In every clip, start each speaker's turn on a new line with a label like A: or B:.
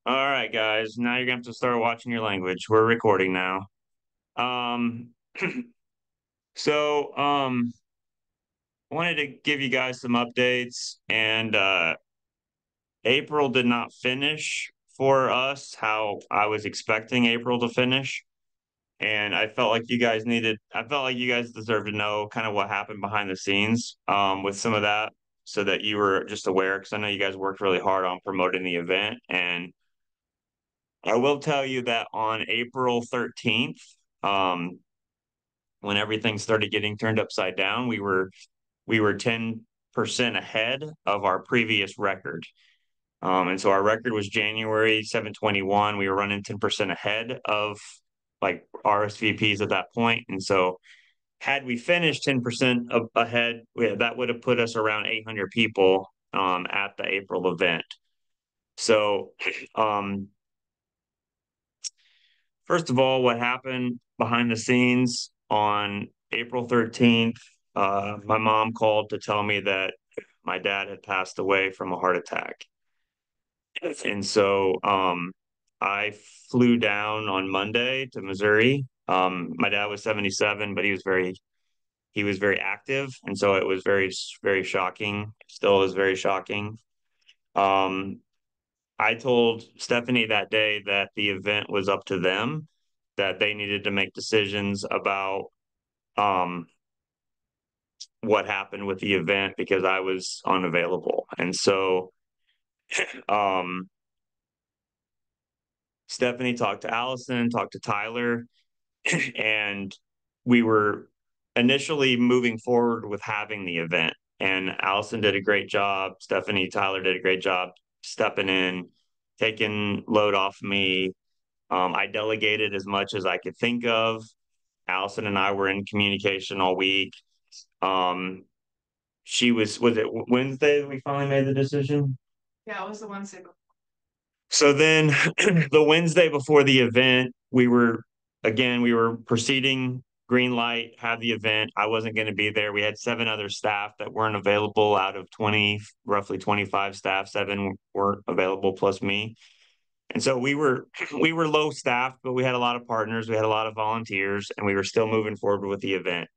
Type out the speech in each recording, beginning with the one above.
A: All right, guys. Now you're gonna have to start watching your language. We're recording now. Um, so I wanted to give you guys some updates, and April did not finish for us how I was expecting April to finish, and I felt like you guys deserve to know kind of what happened behind the scenes, with some of that, so that you were just aware, because I know you guys worked really hard on promoting the event, and I will tell you that on April 13th, um, when everything started getting turned upside down, we were 10% ahead of our previous record. And so our record was January 7/21. We were running 10% ahead of like RSVPs at that point. And so had we finished 10% ahead, that would have put us around 800 people at the April event. So um, first of all, what happened behind the scenes on April 13th, my mom called to tell me that my dad had passed away from a heart attack. And so I flew down on Monday to Missouri. My dad was 77, but he was very active, and so it was very shocking. Still is very shocking. Um, I told Stephanie that day that the event was up to them, that they needed to make decisions about um, what happened with the event because I was unavailable. And so um, Stephanie talked to Allison, talked to Tyler, and we were initially moving forward with having the event. And Allison did a great job. Stephanie, Tyler did a great job stepping in, taking load off me. I delegated as much as I could think of. Allison and I were in communication all week. Um, was it Wednesday that we finally made the decision? Yeah, it was the Wednesday. So then the Wednesday before the event, we were proceeding green light, have the event. I wasn't going to be there. We had seven other staff that weren't available out of 20, roughly 25 staff, seven weren't available plus me. And so we were low staffed, but we had a lot of partners, we had a lot of volunteers, and we were still moving forward with the event.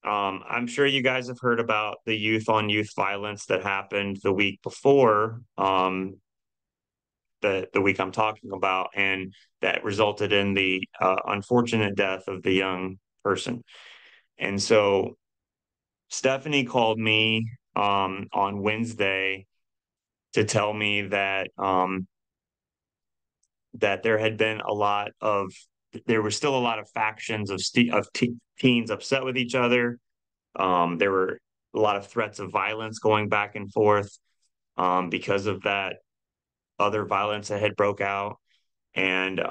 A: I'm sure you guys have heard about the youth on youth violence that happened the week before, the week I'm talking about, and that resulted in the unfortunate death of the young person. And so Stephanie called me on Wednesday to tell me that there was still a lot of factions of teens upset with each other. There were a lot of threats of violence going back and forth because of that other violence that had broke out, and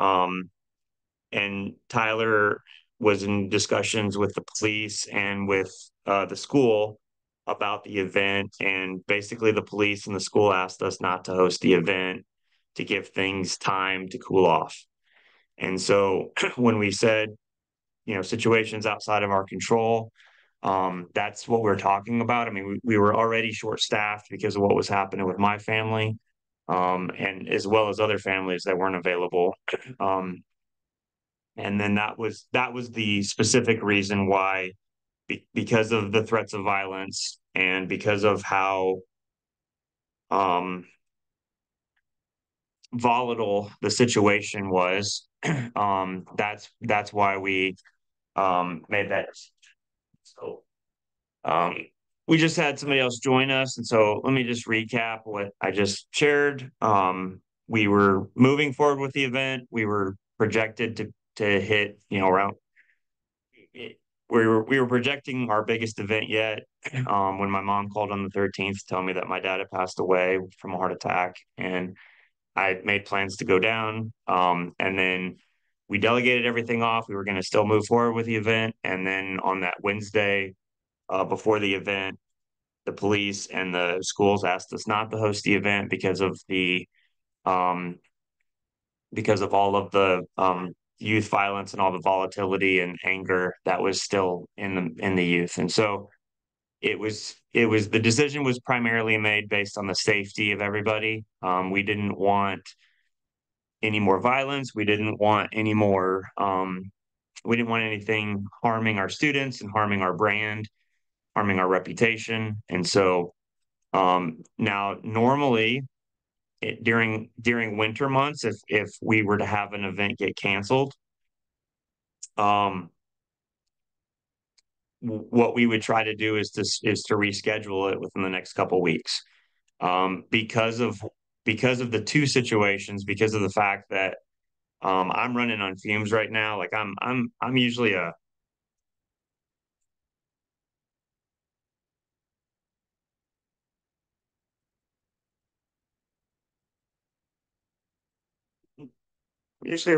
A: Tyler was in discussions with the police and with the school about the event. And basically, the police and the school asked us not to host the event to give things time to cool off. And so when we said, situations outside of our control, that's what we're talking about. I mean, we were already short staffed because of what was happening with my family, and as well as other families that weren't available. Um, and then that was the specific reason why, because of the threats of violence and because of how um, volatile the situation was. That's why we made that. So um, we just had somebody else join us, and so let me just recap what I just shared. We were moving forward with the event. We were projected to hit, around. We were projecting our biggest event yet, when my mom called on the 13th to tell me that my dad had passed away from a heart attack, and I made plans to go down. And then we delegated everything off. We were going to still move forward with the event, and then on that Wednesday, before the event, the police and the schools asked us not to host the event um, because of all of the youth violence and all the volatility and anger that was still in the youth. And so the decision was primarily made based on the safety of everybody. We didn't want any more violence. We didn't want any more. We didn't want anything harming our students and harming our brand, harming our reputation. And so now, normally, during winter months, if we were to have an event get canceled, what we would try to do is to reschedule it within the next couple weeks, because of the two situations, because of the fact that I'm running on fumes right now. Like I'm usually a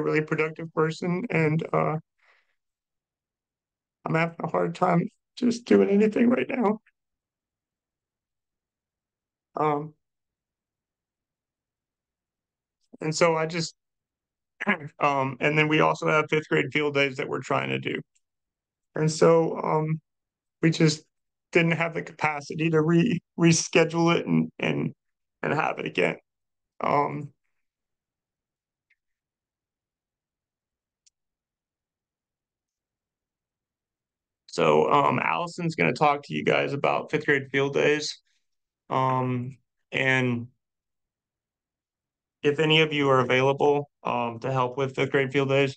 A: really productive person, and I'm having a hard time just doing anything right now. Um, and so I just and then we also have fifth grade field days that we're trying to do. And so we just didn't have the capacity to reschedule it and have it again. Um, so Allison's going to talk to you guys about fifth grade field days. And if any of you are available to help with fifth grade field days,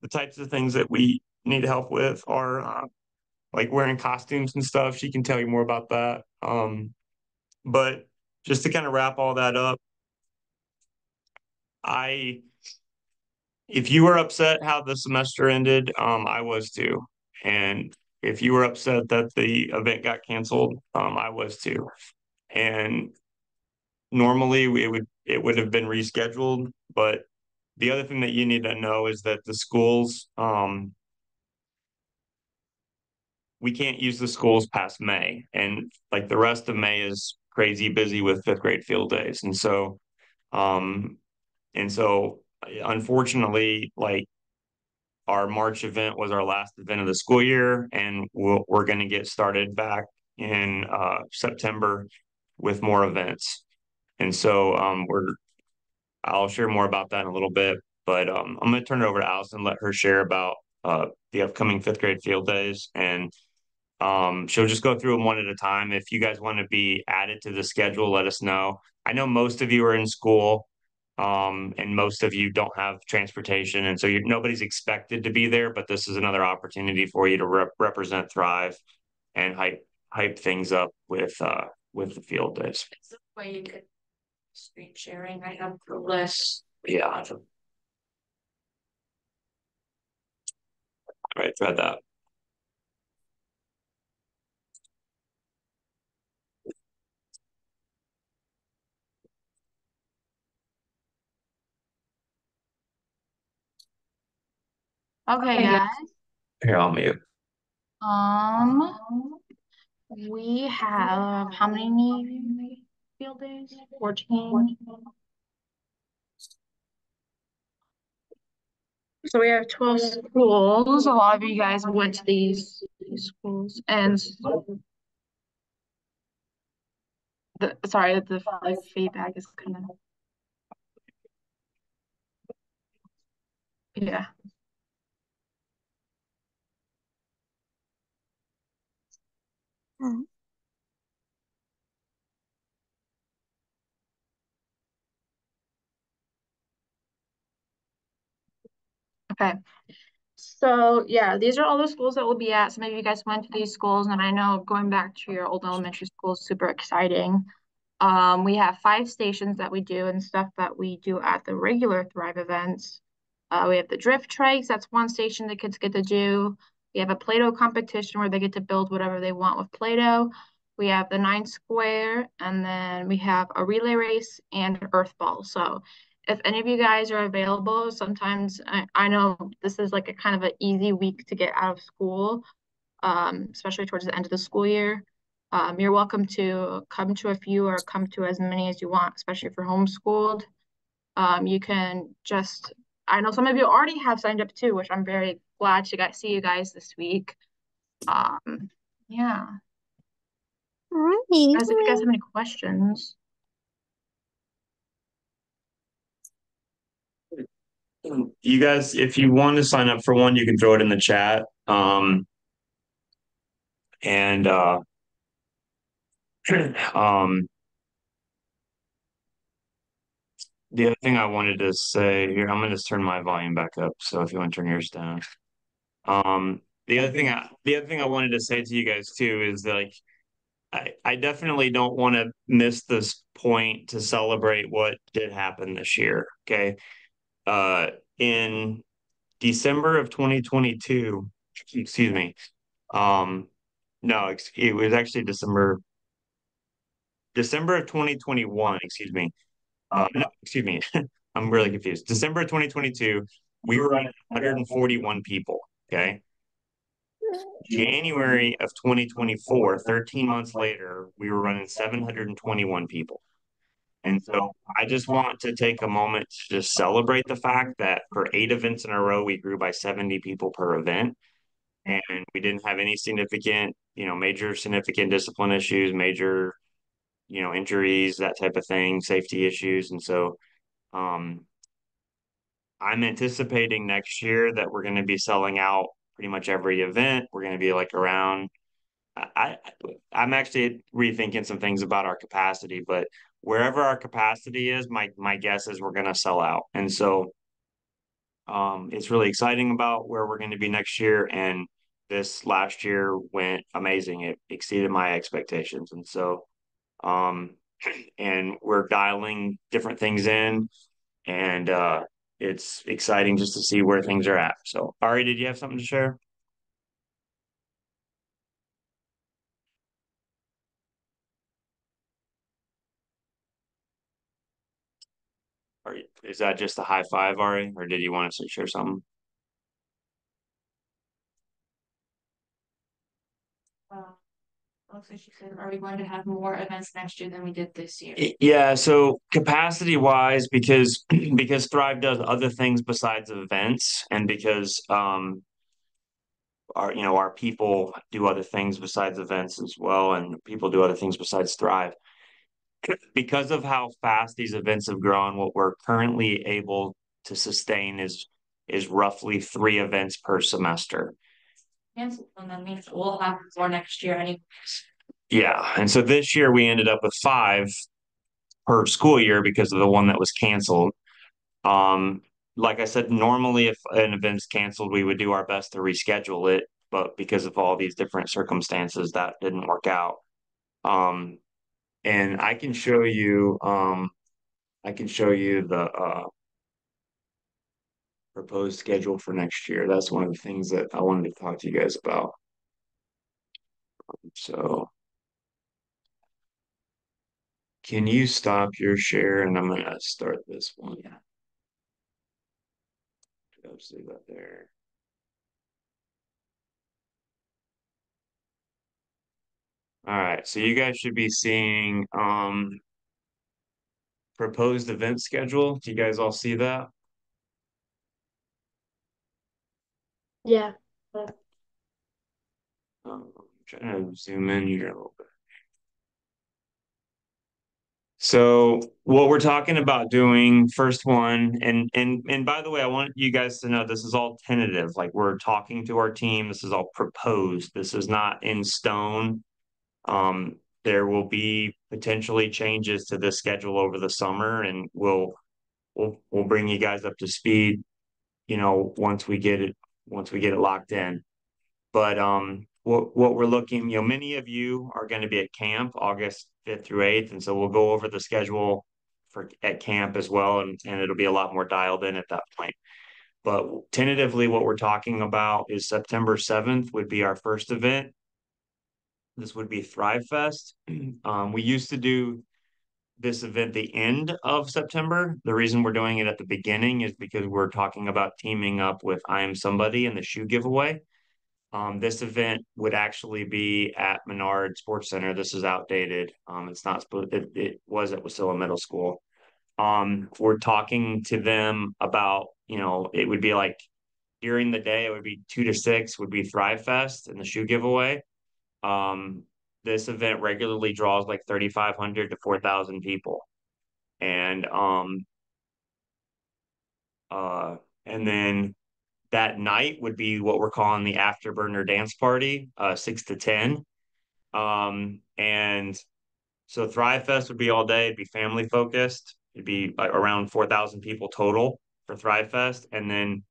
A: the types of things that we need help with are like wearing costumes and stuff. She can tell you more about that. But just to kind of wrap all that up, I if you were upset how the semester ended, I was too. And if you were upset that the event got canceled, I was too. And normally it would have been rescheduled, but the other thing that you need to know is that the schools, we can't use the schools past May, and like the rest of May is crazy busy with fifth grade field days, um, and so unfortunately, like our March event was our last event of the school year, and we're going to get started back in September with more events. And so I'll share more about that in a little bit, but I'm going to turn it over to Allison, let her share about the upcoming fifth grade field days, and she'll just go through them one at a time. If you guys want to be added to the schedule, let us know. I know most of you are in school, and most of you don't have transportation, and so nobody's expected to be there. But this is another opportunity for you to represent Thrive and hype things up with the field days.
B: It's the way you get screen sharing. I have the list.
A: Yeah. All right, try that.
B: Okay, guys.
A: Here, I'll mute.
B: We have how many field days? 14. So we have 12 schools. A lot of you guys went to these schools, and the like feedback is kind of yeah. Okay. So yeah, these are all the schools that we'll be at. Some of you guys went to these schools, and I know going back to your old elementary school is super exciting. We have 5 stations that we do and stuff that we do at the regular Thrive events. We have the drift trikes. That's one station the kids get to do. We have a Play-Doh competition where they get to build whatever they want with Play-Doh. We have the 9 square, and then we have a relay race and an earth ball. So if any of you guys are available, sometimes I know this is like a kind of an easy week to get out of school, especially towards the end of the school year. You're welcome to come to a few or come to as many as you want, especially if you're homeschooled. You can just, I know some of you already have signed up too, which I'm very glad to see you guys this week. Yeah. Guys, if you guys have any questions.
A: You guys, if you want to sign up for one, you can throw it in the chat. And um, the other thing I wanted to say here, I'm gonna just turn my volume back up. So if you want to turn yours down. The other thing I wanted to say to you guys too is that, like, I definitely don't want to miss this point to celebrate what did happen this year. Okay. Uh, in December of 2022, excuse me. Um, no, it was actually December of 2021, excuse me. No, excuse me. I'm really confused. December of 2022, we were at 141 people. Okay. January of 2024, 13 months later, we were running 721 people. And so I just want to take a moment to just celebrate the fact that for 8 events in a row, we grew by 70 people per event. And we didn't have any significant, major significant discipline issues, major, injuries, that type of thing, safety issues. And so um, I'm anticipating next year that we're going to be selling out pretty much every event. We're going to be like around I I'm actually rethinking some things about our capacity, but wherever our capacity is, my guess is we're going to sell out. And so it's really exciting about where we're going to be next year. And this last year went amazing. It exceeded my expectations. And so um, and we're dialing different things in, and it's exciting just to see where things are at. So, Ari, did you have something to share? Or is that just a high five, Ari, or did you want us to share something?
B: Also, she said, are we going to have more events next year than we did this year?
A: Yeah, so capacity wise, because because Thrive does other things besides events, and because our people do other things besides events as well, and people do other things besides Thrive. Because of how fast these events have grown, what we're currently able to sustain is roughly 3 events per semester.
B: Cancel, and that means we'll have more next year anyways.
A: Yeah, and so this year we ended up with 5 per school year because of the one that was canceled. Um, like I said, normally if an event's canceled, we would do our best to reschedule it, but because of all these different circumstances, that didn't work out. Um, and I can show you the proposed schedule for next year. That's one of the things that I wanted to talk to you guys about. So, can you stop your share? And I'm gonna start this one. Yeah, just leave that there. All right, so you guys should be seeing proposed event schedule. Do you guys all see that?
B: Yeah.
A: I'm trying to zoom in here a little bit. So what we're talking about doing, first one, and by the way, I want you guys to know this is all tentative. Like, we're talking to our team. This is all proposed. This is not in stone. There will be potentially changes to this schedule over the summer, and we'll bring you guys up to speed, once we get it locked in. But what we're looking, many of you are going to be at camp August 5th through 8th, and so we'll go over the schedule for at camp as well, and it'll be a lot more dialed in at that point. But tentatively, what we're talking about is September 7th would be our first event. This would be Thrive Fest. We used to do this event the end of September. The reason we're doing it at the beginning is because we're talking about teaming up with I Am Somebody and the shoe giveaway. This event would actually be at Menard Sports Center. This is outdated. It's not supposed. It was at Wasilla Middle School. We're talking to them about, it would be like during the day. It would be 2 to 6. Would be Thrive Fest and the shoe giveaway. Um, this event regularly draws like 3,500 to 4,000 people, and uh, And then that night would be what we're calling the Afterburner Dance Party, 6 to 10. And so Thrive Fest would be all day. It'd be family focused. It'd be like around 4,000 people total for Thrive Fest. And then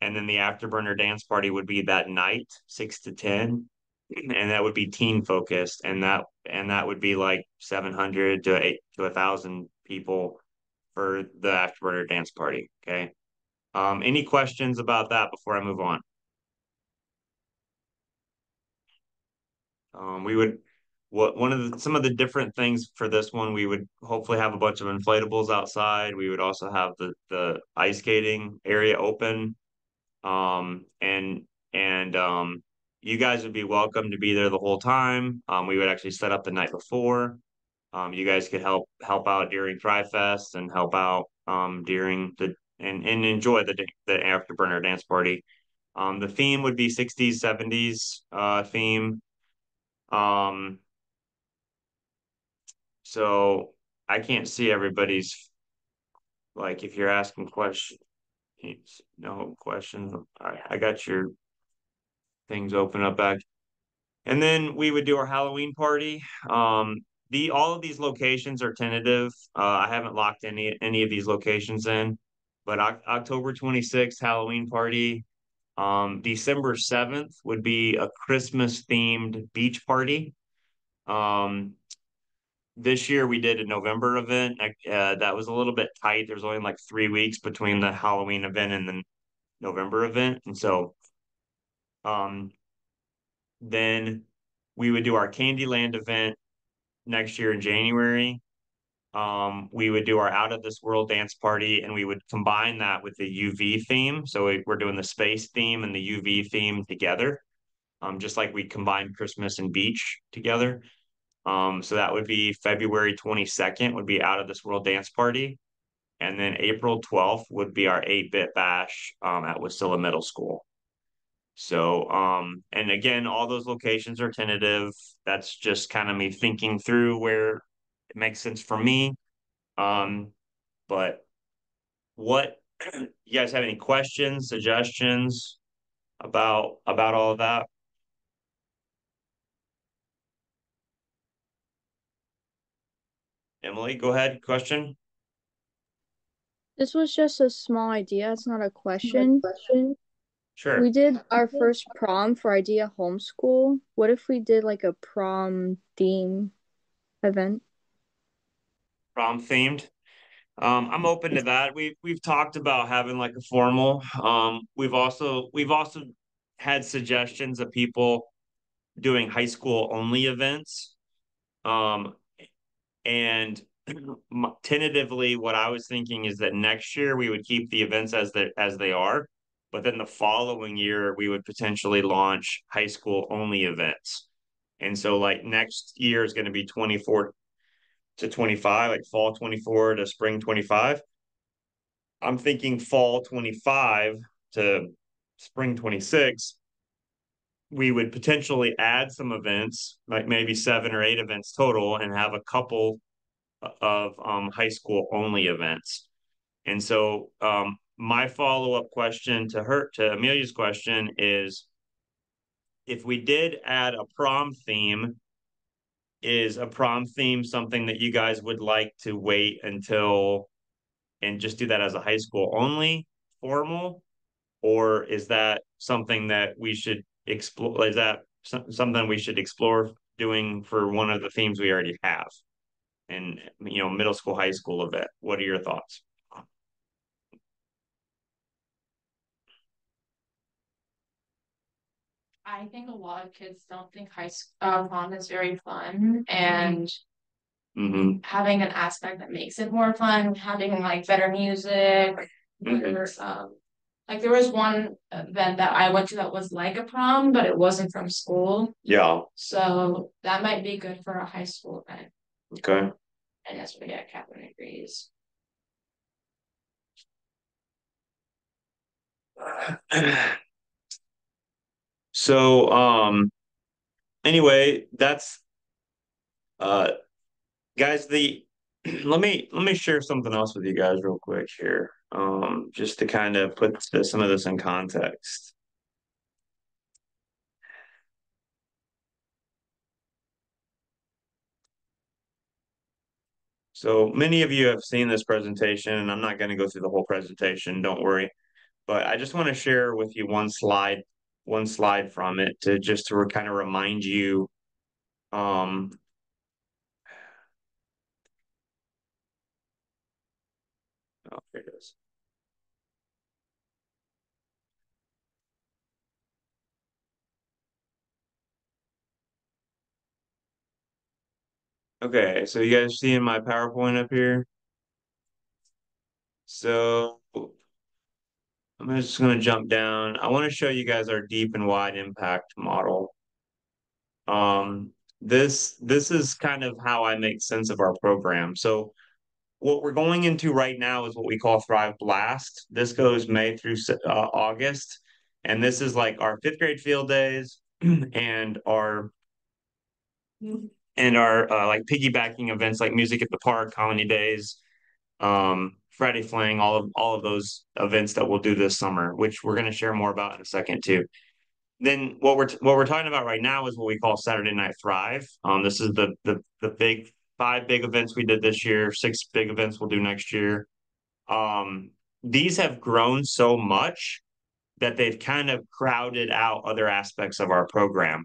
A: the Afterburner Dance Party would be that night, 6 to 10. And that would be teen focused. And that would be like 700 to 1,000 people for the Afterburner Dance Party. Okay. Any questions about that before I move on? We would one of some of the different things for this one, we would hopefully have a bunch of inflatables outside. We would also have the ice skating area open. And you guys would be welcome to be there the whole time. We would actually set up the night before. You guys could help out during Thrive Fest and help out during and enjoy the Afterburner dance party. The theme would be 60s, 70s theme. Um, so I can't see everybody's, like, if you're asking questions, no questions. All right, I got your things open up back. And then we would do our Halloween party. The all of these locations are tentative. I haven't locked any of these locations in, but October 26th Halloween party. December 7th would be a Christmas themed beach party. Um, this year we did a November event. That was a little bit tight. There was only like 3 weeks between the Halloween event and the November event, and so um, then we would do our Candyland event next year in January. We would do our Out of This World dance party, and we would combine that with the UV theme. So we're doing the space theme and the UV theme together, just like we combined Christmas and beach together. So that would be February 22nd would be Out of This World dance party. And then April 12th would be our 8-bit bash at Wasilla Middle School. So, and again, all those locations are tentative. That's just kind of me thinking through where it makes sense for me. Um, but what you guys have any questions, suggestions about all of that? Emily, go ahead. Question?
C: This was just a small idea. It's not a question. We
A: Sure.
C: did our first prom for Idea Homeschool. What if we did like a prom theme event?
A: Prom themed. I'm open to that. We've talked about having like a formal. We've also had suggestions of people doing high school only events. Um, and tentatively, what I was thinking is that next year we would keep the events as they are, but then the following year we would potentially launch high school only events. And so like next year is going to be 24 to 25, like fall 24 to spring 25. I'm thinking fall 25 to spring 26, we would potentially add some events, like maybe 7 or 8 events total, and have a couple of high school only events. And so my follow-up question to Amelia's question is, if we did add a prom theme, is a prom theme something that you guys would like to wait until and just do that as a high school only formal? Or is that something that we should explore? Is that something we should explore doing for one of the themes we already have? And middle school, high school event. What are your thoughts?
B: I think a lot of kids don't think prom is very fun, and
A: Mm-hmm.
B: having an aspect that makes it more fun, having like better music, better, like there was one event that I went to that was like a prom, but it wasn't from school.
A: Yeah.
B: So that might be good for a high school event.
A: Okay.
B: And that's what, yeah, Catherine agrees.
A: So, anyway, that's uh guys, let me share something else with you guys real quick here, just to kind of put some of this in context. So many of you have seen this presentation, and I'm not going to go through the whole presentation, don't worry. But I just want to share with you one slide from it to just to kind of remind you. Um, oh, here it is. Okay, so you guys seeing my PowerPoint up here? So I'm just going to jump down. I want to show you guys our deep and wide impact model. This is kind of how I make sense of our program. So what we're going into right now is what we call Thrive Blast. This goes May through August, and this is like our fifth grade field days and our like piggybacking events like Music at the Park, Colony Days, Friday Fling, all of those events that we'll do this summer, which we're going to share more about in a second too. Then what we're talking about right now is what we call Saturday Night Thrive. This is the big five big events we did this year, six big events we'll do next year. Um, these have grown so much that they've kind of crowded out other aspects of our program.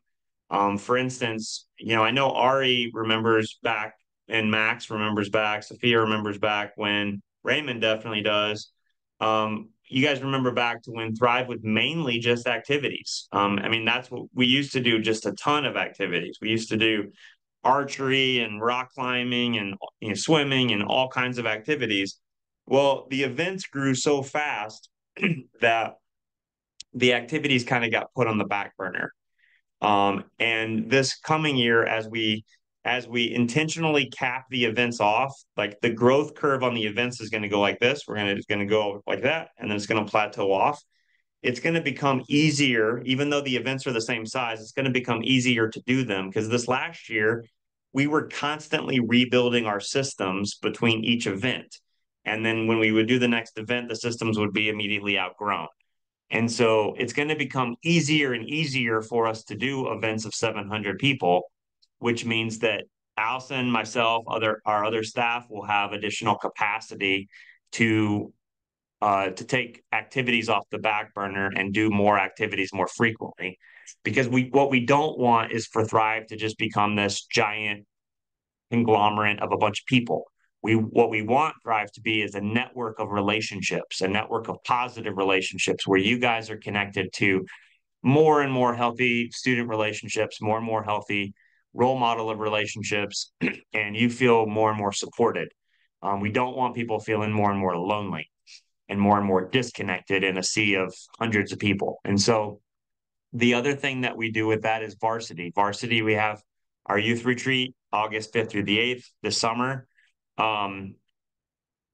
A: For instance, I know Ari remembers back and Max remembers back, Sophia remembers back when Raymond definitely does. You guys remember back to when Thrive was mainly just activities. I mean, that's what we used to do, just a ton of activities. We used to do archery and rock climbing and swimming and all kinds of activities. Well, the events grew so fast that the activities kind of got put on the back burner. And this coming year, as we intentionally cap the events off, like the growth curve on the events is going to go like this. It's going to go like that, and then it's going to plateau off. It's going to become easier, even though the events are the same size. It's going to become easier to do them because this last year we were constantly rebuilding our systems between each event. And then when we would do the next event, the systems would be immediately outgrown. And so it's going to become easier and easier for us to do events of 700 people, which means that Allison, myself, our other staff will have additional capacity to to take activities off the back burner and do more activities more frequently. Because what we don't want is for Thrive to just become this giant conglomerate of a bunch of people. What we want Thrive to be is a network of relationships, a network of positive relationships where you guys are connected to more and more healthy student relationships, more and more healthy role model of relationships, and you feel more and more supported. We don't want people feeling more and more lonely and more disconnected in a sea of hundreds of people. And so the other thing that we do with that is varsity. Varsity, we have our youth retreat August 5th through the 8th this summer.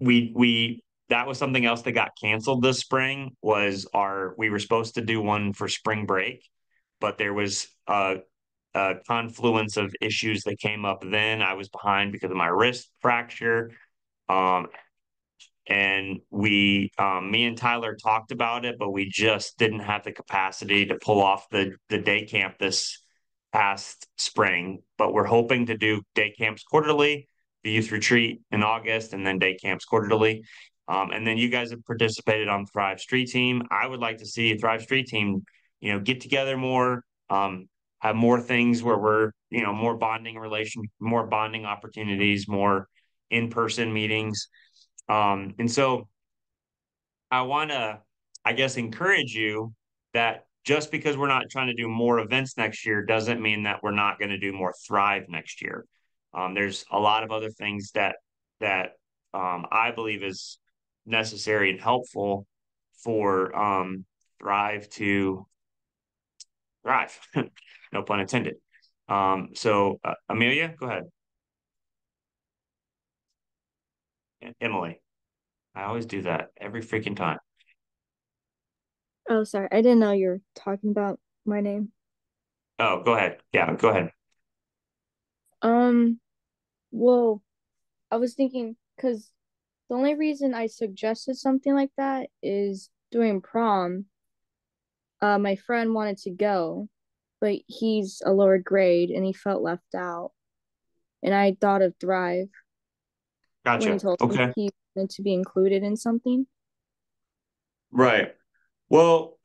A: We that was something else that got canceled this spring was we were supposed to do one for spring break, but there was a confluence of issues that came up then. I was behind because of my wrist fracture. Um, and me and Tyler talked about it, but we just didn't have the capacity to pull off the day camp this past spring. But we're hoping to do day camps quarterly, the youth retreat in August, and then day camps quarterly. And then you guys have participated on Thrive Street Team. I would like to see Thrive Street Team, get together more, have more things where we're, more bonding opportunities, more in-person meetings. And so I want to, I guess, encourage you that just because we're not trying to do more events next year doesn't mean that we're not going to do more Thrive next year. There's a lot of other things that I believe is necessary and helpful for Thrive to thrive. No pun intended. So Amelia, go ahead. Emily, I always do that every freaking time.
C: Oh, sorry. I didn't know you were talking about my name.
A: Oh, go ahead. Yeah, go ahead.
C: Um, well, I was thinking because the only reason I suggested something like that is during prom, my friend wanted to go, but he's a lower grade and he felt left out. And I thought of Thrive when he
A: Gotcha.
C: told me
A: Okay.
C: he wanted to be included in something.
A: Right. Well,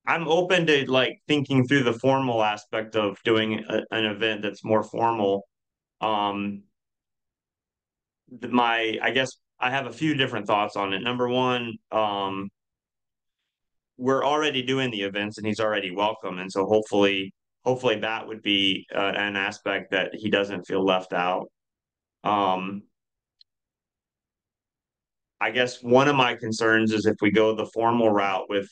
A: I'm open to like thinking through the formal aspect of doing an event that's more formal. Um, I guess I have a few different thoughts on it. Number one, we're already doing the events and he's already welcome, and so hopefully that would be an aspect that he doesn't feel left out. Um, I guess one of my concerns is if we go the formal route with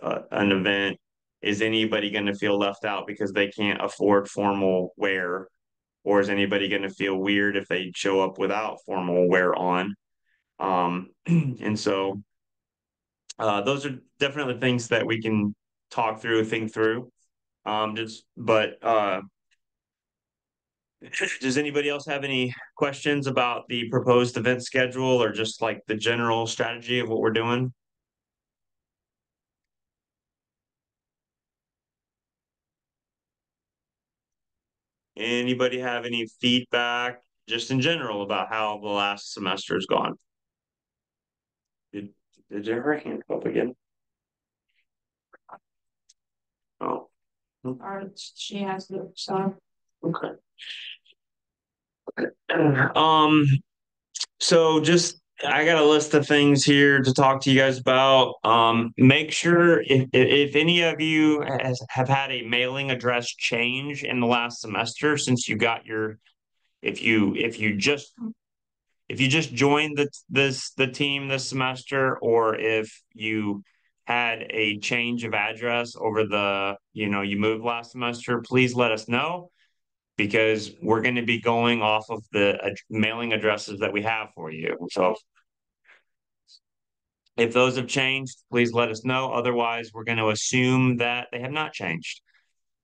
A: an event, is anybody going to feel left out because they can't afford formal wear, or is anybody going to feel weird if they show up without formal wear on? And so those are definitely things that we can talk through, think through. But does anybody else have any questions about the proposed event schedule or just like the general strategy of what we're doing? Anybody have any feedback just in general about how the last semester's gone? Did, did you ever hand up again? Oh,
B: Or she has the, so.
A: okay. Um, so just I got a list of things here to talk to you guys about. Make sure if any of you have had a mailing address change in the last semester since you got your if you just joined the team this semester, or if you had a change of address over you moved last semester, please let us know because we're going to be going off of the mailing addresses that we have for you. So if those have changed, please let us know. Otherwise, we're going to assume that they have not changed.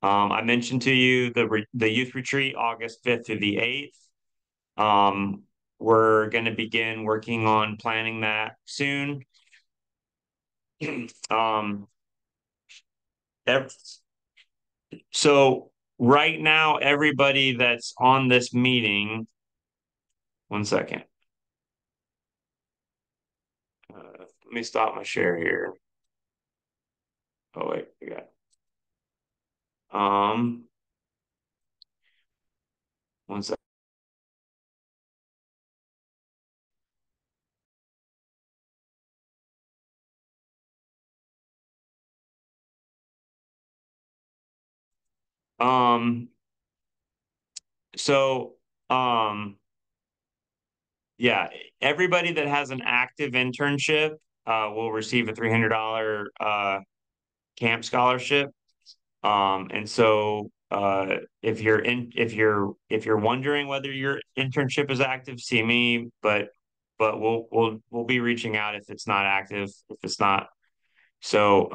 A: I mentioned to you the youth retreat, August 5th through the 8th. We're going to begin working on planning that soon. Um, so right now, everybody that's on this meeting, one second. Let me stop my share here. Oh wait, we got. Um, One second. Um, so yeah, everybody that has an active internship will receive a $300 camp scholarship. And so if you're wondering whether your internship is active, see me, but we'll be reaching out if it's not active, if it's not. So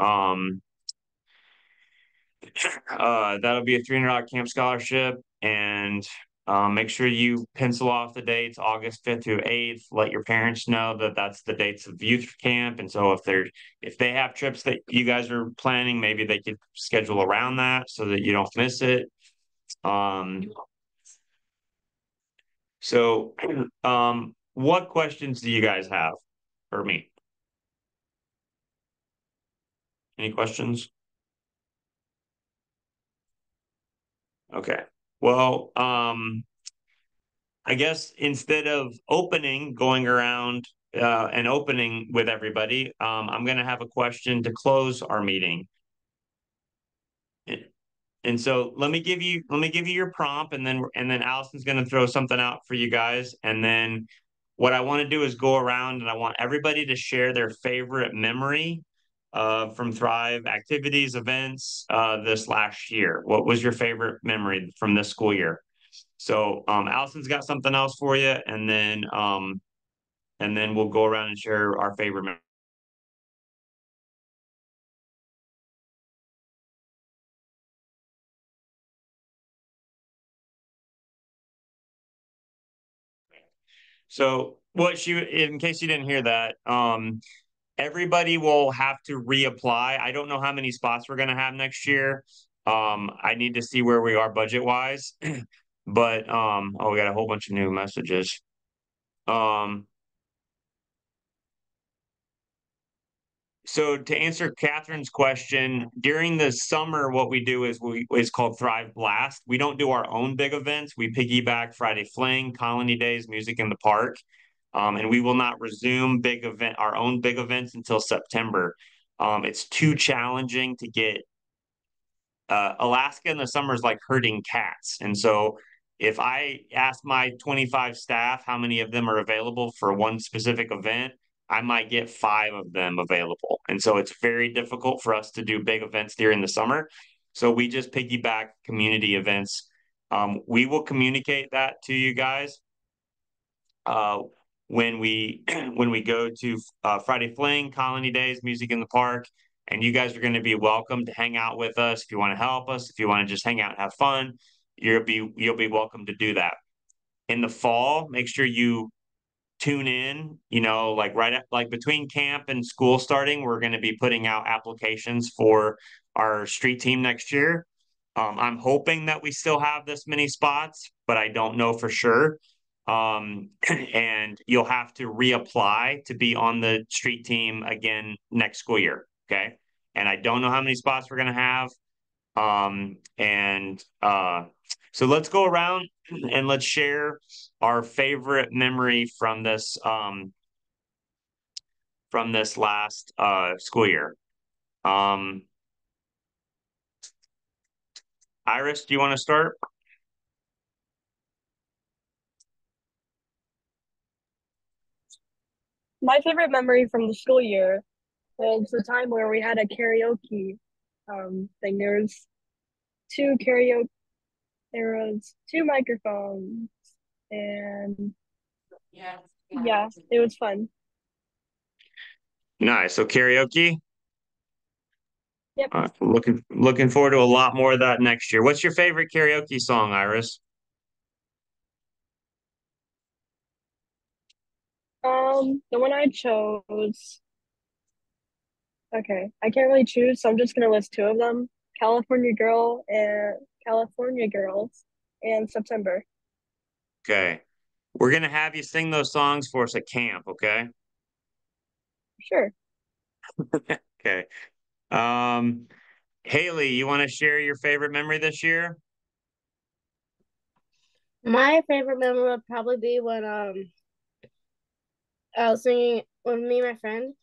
A: that'll be a $300 camp scholarship, and make sure you pencil off the dates, August 5th through 8th. Let your parents know that that's the dates of youth camp. And so if they have trips that you guys are planning, maybe they could schedule around that so that you don't miss it. Um, so what questions do you guys have for me? Any questions? Okay. Well, I guess instead of going around and opening with everybody, I'm going to have a question to close our meeting. And so let me give you your prompt, and then Allison's going to throw something out for you guys. And then what I want to do is go around and I want everybody to share their favorite memory from Thrive activities, events this last year. What was your favorite memory from this school year? So Allison's got something else for you, and then we'll go around and share our favorite memory. So in case you didn't hear that, everybody will have to reapply. I don't know how many spots we're going to have next year. I need to see where we are budget wise, but oh, we got a whole bunch of new messages. So to answer Catherine's question, during the summer, what we do is called Thrive Blast. We don't do our own big events. We piggyback Friday Fling, Colony Days, Music in the Park, and we will not resume our own big events until September. It's too challenging to get Alaska in the summer is like herding cats, and so if I ask my 25 staff how many of them are available for one specific event, I might get 5 of them available. And so it's very difficult for us to do big events during the summer. So we just piggyback community events. We will communicate that to you guys when we when we go to Friday Fling, Colony Days, Music in the Park. And you guys are going to be welcome to hang out with us. If you want to help us, if you want to just hang out and have fun, you'll be welcome to do that. In the fall, make sure you tune in, like between camp and school starting, we're going to be putting out applications for our street team next year. I'm hoping that we still have this many spots, but I don't know for sure. And you'll have to reapply to be on the street team again next school year. Okay. And I don't know how many spots we're going to have. So let's go around and let's share our favorite memory from this last school year. Iris, do you want to start?
D: My favorite memory from the school year was the time where we had a karaoke thing. Two karaoke, there was 2 microphones, and yeah, it was fun.
A: Nice. So karaoke.
D: Yep.
A: Looking forward to a lot more of that next year. What's your favorite karaoke song, Iris?
D: The one I chose. Okay, I can't really choose, so I'm just gonna list 2 of them: California Girl and California Girls and September.
A: Okay. We're gonna have you sing those songs for us at camp, okay?
D: Sure.
A: Okay. Haley, you want to share your favorite memory this year?
E: My favorite memory would probably be when I was singing with me and my friend.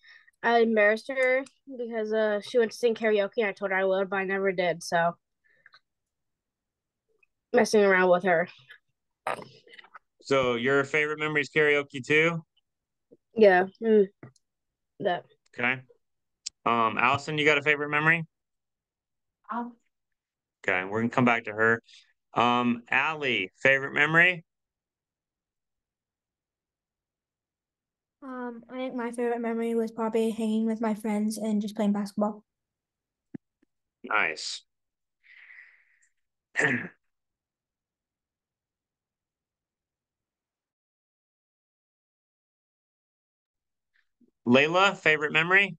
E: I embarrassed her because she went to sing karaoke and I told her I would, but I never did. So messing around with her.
A: So your favorite memory is karaoke too?
E: Yeah. That.
A: Okay. Allison, you got a favorite memory? Okay, we're gonna come back to her. Allie, favorite memory?
F: I think my favorite memory was probably hanging with my friends and just playing basketball.
A: Nice. Layla, favorite memory?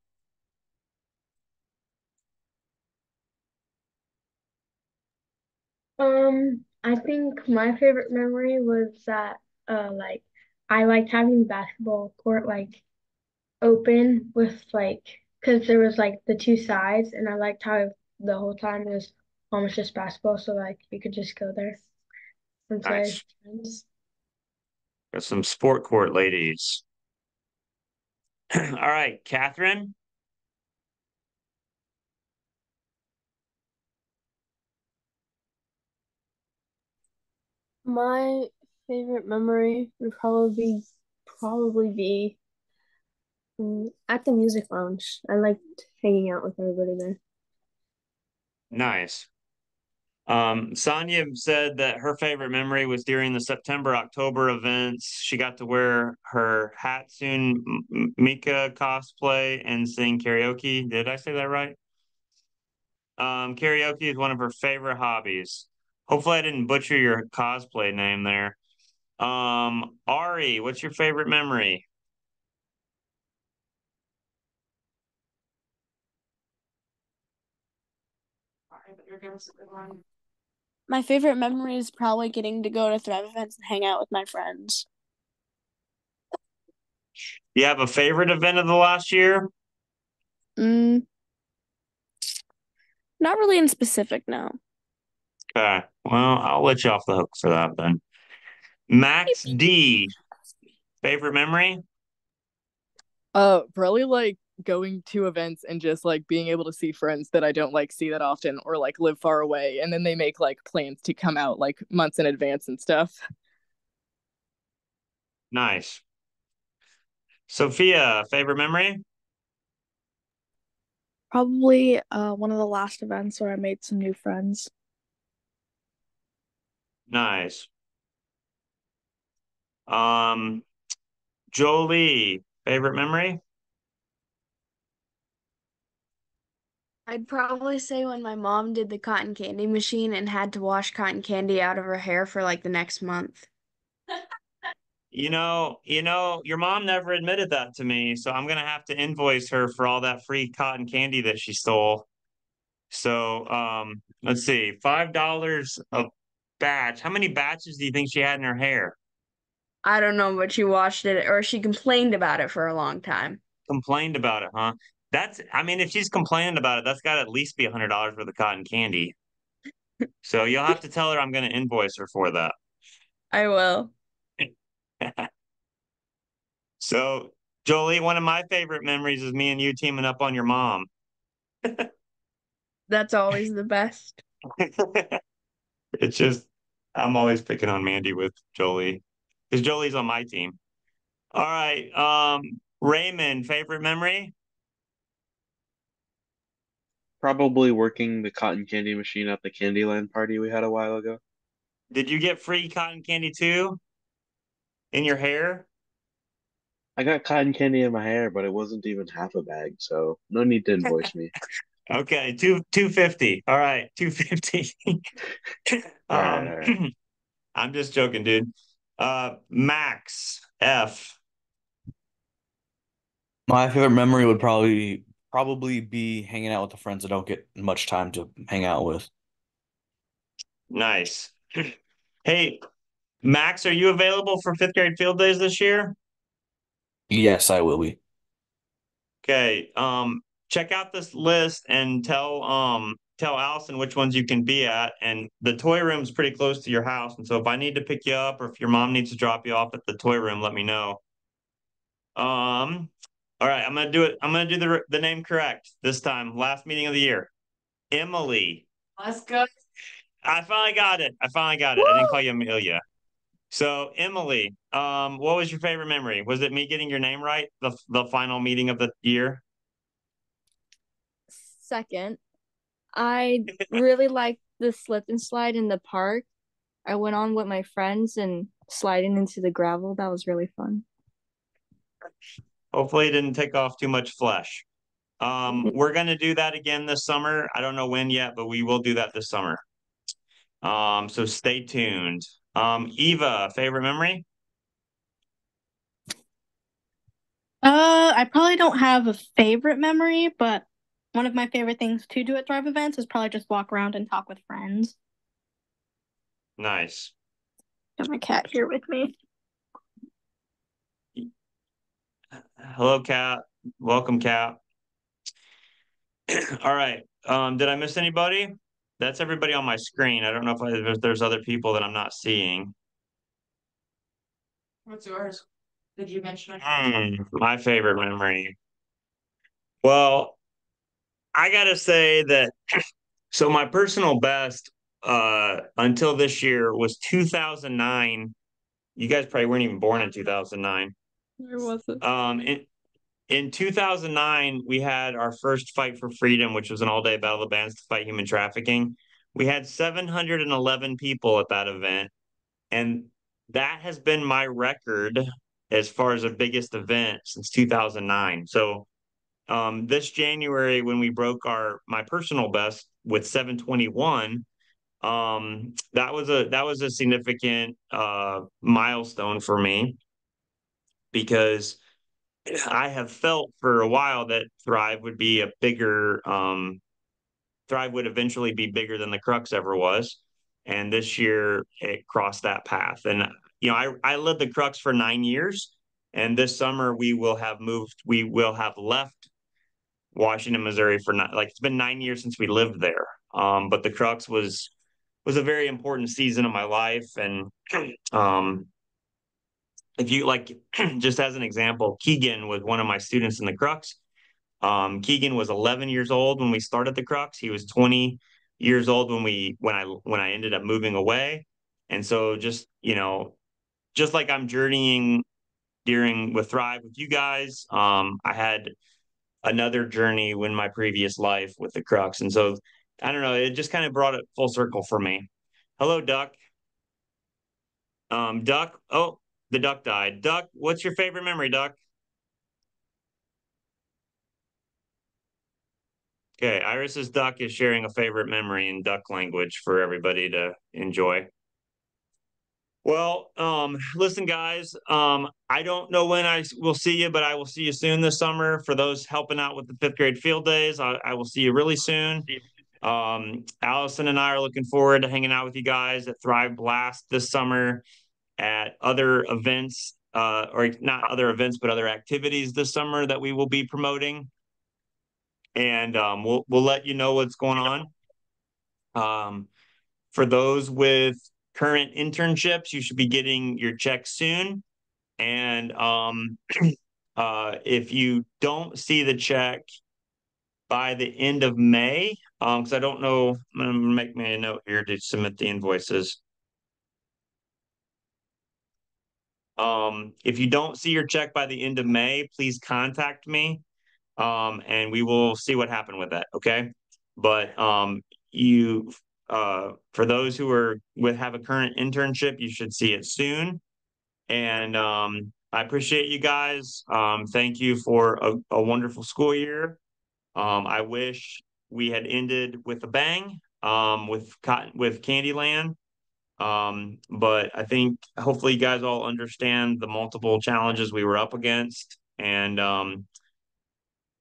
G: I think my favorite memory was that like I liked having the basketball court like open with like because there was like the 2 sides and I liked how the whole time it was almost just basketball so like you could just go there and play
A: Nice.
G: with friends.
A: Got some sport court ladies. All right, Catherine.
C: My favorite memory would probably be at the music lounge. I liked hanging out with everybody there.
A: Nice. Sonia said that her favorite memory was during the September, October events. She got to wear her Hatsune Mika cosplay and sing karaoke. Did I say that right? Karaoke is one of her favorite hobbies. Hopefully I didn't butcher your cosplay name there. Ari, what's your favorite memory?
H: My favorite memory is probably getting to go to Thrive events and hang out with my friends.
A: You have a favorite event of the last year?
H: Mm, not really in specific, no.
A: Okay. Well, I'll let you off the hook for that then. Max D, favorite memory?
I: Probably like going to events and just like being able to see friends that I don't like see that often or like live far away, and then they make like plans to come out like months in advance and stuff.
A: Nice. Sophia, favorite memory?
C: Probably one of the last events where I made some new friends.
A: Nice. Um, Jolie, favorite memory?
E: I'd probably say when my mom did the cotton candy machine and had to wash cotton candy out of her hair for like the next month.
A: Your mom never admitted that to me, so I'm gonna have to invoice her for all that free cotton candy that she stole. So, let's see, $5 a batch. How many batches do you think she had in her hair?
E: I don't know, but she washed it or she complained about it for a long time.
A: Complained about it, huh? I mean, if she's complaining about it, that's got to at least be $100 worth of cotton candy. So you'll have to tell her I'm gonna invoice her for that.
E: I will.
A: So, Jolie, one of my favorite memories is me and you teaming up on your mom.
E: That's always the best.
A: It's just, I'm always picking on Mandy with Jolie because Jolie's on my team. All right. Raymond, favorite memory?
J: Probably working the cotton candy machine at the Candyland party we had a while ago.
A: Did you get free cotton candy too in your hair?
J: I got cotton candy in my hair, but it wasn't even half a bag, so no need to invoice me.
A: Okay, 250. All right, 250.
J: All right, all right.
A: I'm just joking, dude. Max F.
K: My favorite memory would probably be hanging out with the friends I don't get much time to hang out with.
A: Nice. Hey, Max, are you available for fifth grade field days this year?
K: Yes, I will be.
A: Okay. Check out this list and tell Allison which ones you can be at. And the toy room's pretty close to your house. And so if I need to pick you up or if your mom needs to drop you off at the toy room, let me know. All right, I'm gonna do it. I'm gonna do the name correct this time. Last meeting of the year. Emily.
L: Let's go.
A: I finally got it. I didn't call you Amelia. So Emily, what was your favorite memory? Was it me getting your name right? The final meeting of the year?
C: Second, I really liked the slip and slide in the park. I went on with my friends and sliding into the gravel. That was really fun.
A: Hopefully it didn't take off too much flesh. We're gonna do that again this summer. I don't know when yet, but we will do that this summer. So stay tuned. Eva, favorite memory?
L: I probably don't have a favorite memory, but one of my favorite things to do at Thrive events is probably just walk around and talk with friends.
A: Nice.
L: Got my cat here with me.
A: Hello, Kat. Welcome, Kat. All right. Did I miss anybody? That's everybody on my screen. I don't know if there's other people that I'm not seeing.
L: What's yours? Did you mention it?
A: My favorite memory. Well, I gotta say that so my personal best until this year was 2009. You guys probably weren't even born in 2009.
I: Where was it?
A: In 2009, we had our first Fight for Freedom, which was an all-day battle of the bands to fight human trafficking. We had 711 people at that event, and that has been my record as far as the biggest event since 2009. So this January, when we broke my personal best with 721, That was a significant milestone for me because I have felt for a while that Thrive would be a bigger Thrive would eventually be bigger than the Crux ever was. And this year it crossed that path. And I led the Crux for 9 years. And this summer we will have left Washington, Missouri for it's been 9 years since we lived there. But the Crux was a very important season of my life. And if you just as an example, Keegan was one of my students in the Crux. Keegan was 11 years old when we started the Crux. He was 20 years old when I ended up moving away. And so just like I'm journeying with Thrive with you guys, I had another journey in my previous life with the Crux. And so I don't know, it just kind of brought it full circle for me. Hello, Duck. Duck. Oh, the duck died. Duck, what's your favorite memory, Duck? Okay, Iris's duck is sharing a favorite memory in duck language for everybody to enjoy. Well, listen, guys, I don't know when I will see you, but I will see you soon this summer. For those helping out with the 5th grade field days, I will see you really soon. Allison and I are looking forward to hanging out with you guys at Thrive Blast this summer, at other events, or not other events, but other activities this summer that we will be promoting. And we'll let you know what's going on. For those with current internships, you should be getting your check soon. And if you don't see the check by the end of May, because I don't know, I'm gonna make me a note here to submit the invoices. If you don't see your check by the end of May, please contact me, and we will see what happened with that. Okay, but for those who have a current internship, you should see it soon. And I appreciate you guys. Thank you for a wonderful school year. I wish we had ended with a bang, with Candyland. But I think hopefully you guys all understand the multiple challenges we were up against. And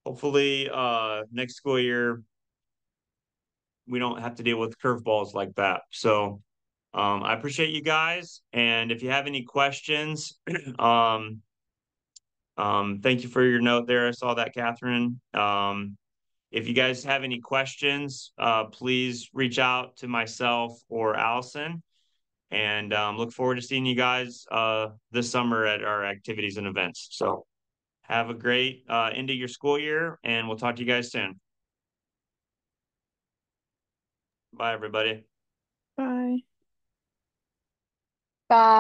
A: hopefully next school year we don't have to deal with curveballs like that. So I appreciate you guys. And if you have any questions, thank you for your note there. I saw that, Catherine. If you guys have any questions, please reach out to myself or Allison. And look forward to seeing you guys this summer at our activities and events. So have a great end of your school year, and we'll talk to you guys soon. Bye, everybody.
H: Bye.
B: Bye.